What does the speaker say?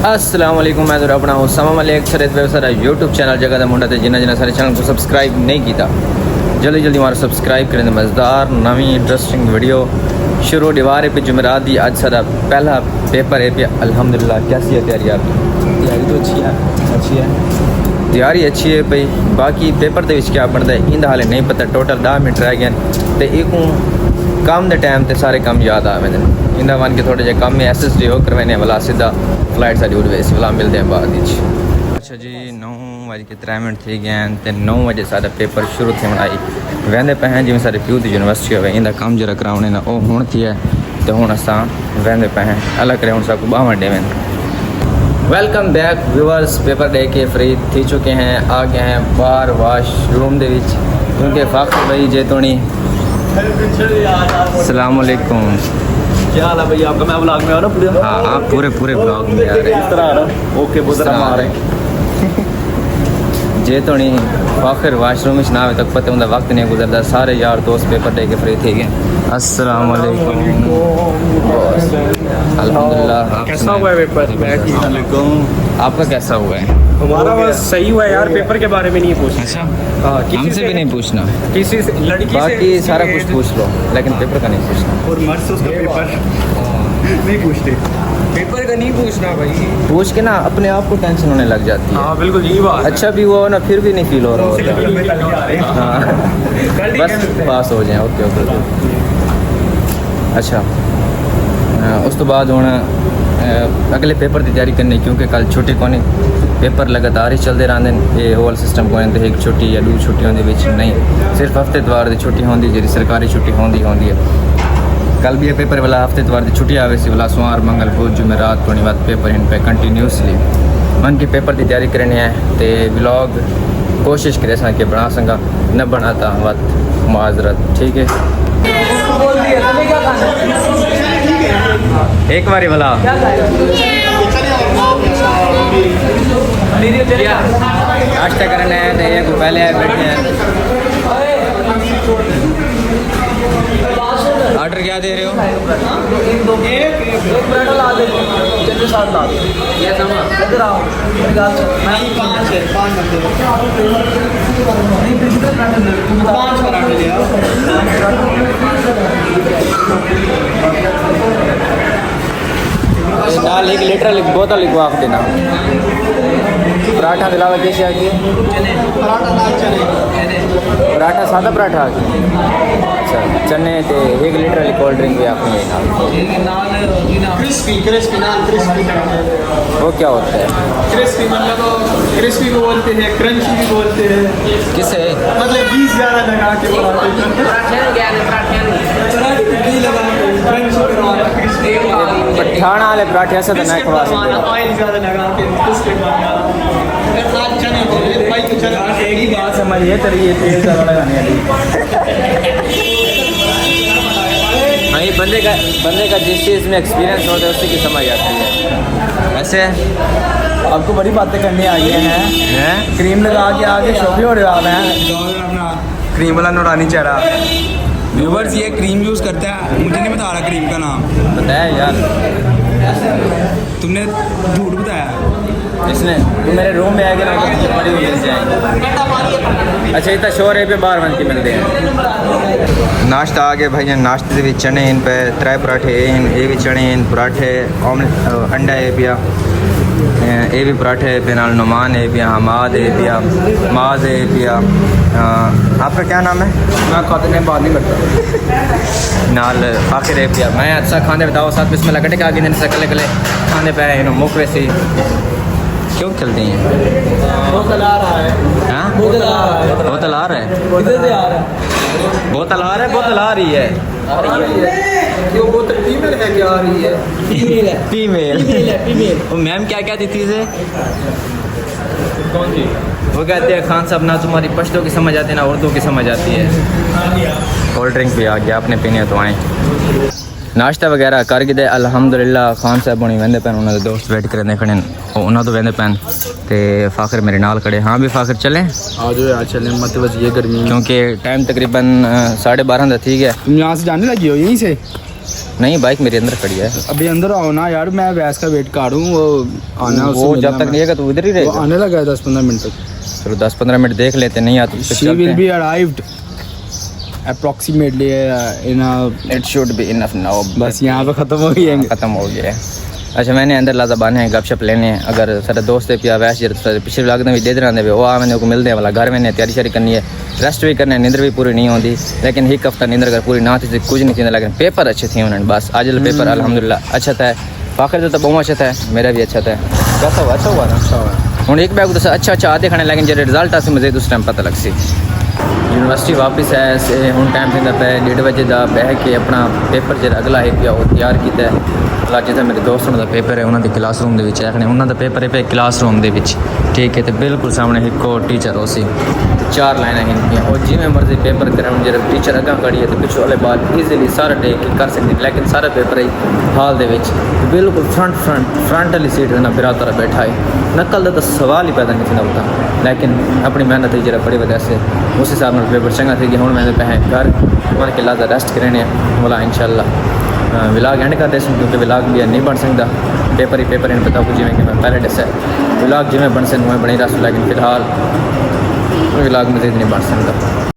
अस्सलाम वालेकुम। मैं तो अपना उसामा मलिक सरेत सारा यूट्यूब चैनल जगह का मुंडा जिन्हें जिन्हें सारे चैनल को सब्सक्राइब नहीं किया जल्दी जल्दी हमारा सब्सक्राइब करें। मज़ेदार नवी इंटरेस्टिंग वीडियो शुरू दीवार पे जुमेरात दी आज सारा पहला पेपर है पे अल्हम्दुलिल्लाह। कैसी है तैयारी आपकी? तैयारी तो अच्छी है तैयारी अच्छी है भाई। बाकी पेपर के क्या बनता है इंदा हाले नहीं पता। टोटल 10 मिनट रह गए तो एक काम के टाइम ते सारे काम याद आ गए इंदा वन के थोड़े जे काम में SSD हो करवाने वाला सीधा फ्लाइट सारी उड़ गई वाला मिलते हैं बाद। अच्छा जी 9:03 थी गए तो 9 बजे सारा पेपर शुरू थे आई वेंदे पे हैं जिमें सारे प्यू की यूनिवर्सिटी हो इंदा काम जरा कराने ना वो हूँ थी है तो हूँ अस वेंदे पे हैं अलग करे हूँ सबको 12 डे में। Welcome back viewers. Paper day के फ्री थी चुके हैं आ गए हैं बाहर वाशरूम दे विच क्योंकि फाखर भाई जेतोनी अस्सलाम वालेकुम। क्या हाल है भाई आपका? मैं व्लॉग में आ रहा हूँ पूरे। हाँ आप पूरे ब्लॉग में आ रहे हैं। इस तरह आ रहा हूँ। ओके बहुत तरह आ रहे हैं। जे तो नहीं फाखर वाशरूम में ना तक पता उनका वक्त नहीं गुजरता। सारे यार दोस्त पेपर दे के फ्री थे गए। अस्सलाम वालेकुम। अल्हम्दुलिल्लाह। कैसा हुआ है पेपर? आपका कैसा हुआ है? हमारा बस सही हुआ है यार। पेपर के बारे में नहीं पूछना। अच्छा हाँ हमसे भी नहीं पूछना। किसी से लड़की बाकी सारा कुछ पूछ लो लेकिन पेपर का नहीं पूछना। और मर्द से उसका पेपर नहीं पूछते। पेपर का नहीं पूछना भाई। पूछ के ना अपने आप को टेंशन होने लग जाती है। हाँ बिल्कुल यही बात। अच्छा भी हुआ ना फिर भी नहीं फील हो रहा होता। हाँ बस पास हो जाए। ओके ओके अच्छा उस तो बाद हूँ अगले पेपर की तैयारी करनी क्योंकि कल छुट्टी को नहीं पेपर लगातार ही चलते रहते हैं। ये होल सिस्टम को नहीं एक छुट्टी या दो छुट्टी होंगी नहीं सिर्फ हफ्ते इतवार की छुट्टी होंगी जी सरकारी छुट्टी होंगी है। कल भी ये पेपर वाला हफ्ते इतवार की छुट्टी आवे सी वाला सोमवार मंगल बुध जुमेरात थोड़ी बात पेपर इन पे कंटिन्यूसली मन की पेपर की तैयारी करनी है तो ब्लॉग कोशिश करे सा कि बना संगा न बनाता वत माजरत ठीक है। एक बारी वाला नाश्ता करना है तो एक पहले बैठे हैं। ऑर्डर क्या दे रहे हो? दाल 1 लीटर बोतल लिखवा देना। पराठा के अलावा कैसे आ गए? पराठा सादा पराठा आ गया। अच्छा चने तो 1 लीटर वाली कोल्ड ड्रिंक भी आपने वो क्या होता है? क्रिस्पी मतलब क्रिस्पी भी बोलते हैं क्रंची भी बोलते हैं। किसे मतलब 20 ज़्यादा लगा के पठाना वाले पराठे ऐसा तो नहीं खवा सकते। ऑयल ज़्यादा लगा के एक ही बात समझिए तेल ज़्यादा लगाने वाली। हाँ ये बंदे का जिस चीज़ में एक्सपीरियंस होता है उसी की समझ आती है। वैसे आपको बड़ी बातें करने आ गए हैं। क्रीम लगा के आगे शॉपिंग हो रहा है। क्रीम वाला नूरानी चेहरा व्यूवर्स ये क्रीम यूज़ करता है। मुझे नहीं बता रहा क्रीम का नाम। बताया यार तुमने झूठ बताया। इसने तो मेरे रूम में आके ना बड़ी मिल जाएंगे। अच्छा इतना शोर है पे बाहर बन के मिलते हैं। नाश्ता आ गया भाई। नाश्ते भी चने इन पे 3 पराठे इन ये भी चने इन पराठे ऑमलेट अंडा है पिया ये भी पराठे पे नाल नुमान है पिया हमाद है पिया माज है पिया। आपका क्या नाम है? मैं खाते बात नहीं करता। नाल आखिर है पिया मैं अच्छा खाने बताओ साथ बिस्मिल्लाह कटे का दिन से कले खाने पे इन मुख वैसे क्यों चलती हैं? बोतल आ रहा है। हाँ बोतल आ रहा है। बोतल आ रहा है। किधर से आ रहा है? बोतल आ रहा है। बोतल आ रही है। ये बोतल फीमेल है क्या? आ रही है? फीमेल है। फीमेल वो मैम क्या कहती थी इसे? कौन सी? वो कहते हैं खान साहब ना तुम्हारी पश्तो की समझ आती है ना उर्दू की समझ आती है। कोल्ड ड्रिंक भी आ गया आपने पीनी है तो आए। नाश्ता वगैरह कर गए अल्हम्दुलिल्लाह। खान साहब होनी वेंदे पैन उन्होंने दोस्त वेट करने खड़े उन्होंने तो वेंदे पैन ते फाखर मेरे नाल खड़े। हाँ भी फाखर चलें आ जाओ यार चलें मत बस ये गर्मी क्योंकि टाइम तकरीबन 12:30 थी गया। तुम यहाँ से जाने लगी हो यहीं से? नहीं बाइक मेरे अंदर खड़ी है। अभी अंदर आओ ना यार, मैं वैस का वेट कर रहा हूँ, वो आना है, वो जब तक नहीं आएगा तो इधर ही वो रहेगा। आने लगा है 10-15 मिनट तक। चलो 10-15 मिनट देख लेते, नहीं आते तो She चलते will हैं। be arrived approximately in a, It should be enough now। बस यहाँ पे ख़त्म हो गई है। ख़त्म हो गया है। अच्छा मैंने अंदर लाजा बाने हैं, गपशप लेने हैं। अगर सारे दोस्त पिया वैस जर पिछले लाग भी दे देना वो आ मैंने को मिलते हैं वाला घर में तैयारी शारी करनी है, रेस्ट भी करना है, नींद भी पूरी नहीं होती। लेकिन एक हफ्ता नींद अगर पूरी ना थी तो कुछ नहीं थी, लेकिन पेपर अच्छे थे उन्होंने। बस आज पेपर अल्हम्दुलिल्लाह अच्छा था। फाखर तो बहुत अच्छा था, मेरा भी अच्छा था। कैसा हुआ? अच्छा हुआ ना। अच्छा हुआ। हूँ एक बैग तो अच्छा अच्छा आते खाने, लेकिन जो रिजल्ट आसे मजे उस टाइम पता लग सी। यूनिवर्सिटी वापस है से हूँ टाइम थी पे 1:30 बजे का बह के अपना पेपर जो अगला है पिया वो तैयार किया है। जितना मेरे दोस्तों का पेपर है उन्होंने क्लासरूम के रखने, उन्होंने पेपर है पे क्लासरूम के ठीक है। तो बिल्कुल सामने एक टीचर हो सी 4 लाइना हिंदियाँ और जिमें मर्जी पेपर करें जो टीचर अगर खड़ी है तो पिछले वाले बात ईजिली सारा टेक कर सकते, लेकिन सारा पेपर ही हाल दे बिल्कुल फ्रंट वाली सीट ना बिरातर बैठा है। नकल का तो सवाल ही पैदा नहीं होता, लेकिन अपनी मेहनत ही जरा बड़ी वजह से उस हिसाब से पेपर चंगा थी कि हूँ मैंने पैसे घर मन के लादा रेस्ट करने बोला इंशाल्लाह विलाग एंड कर दे क्योंकि विलाग भी नहीं बन सकता। पेपर ही पेपर इन पता जिमें कि मैं पहले दसा विलाग जिमें बन सकूँ मैं बनी रहा, लेकिन फिलहाल विलाग मजीद नहीं बन सकता।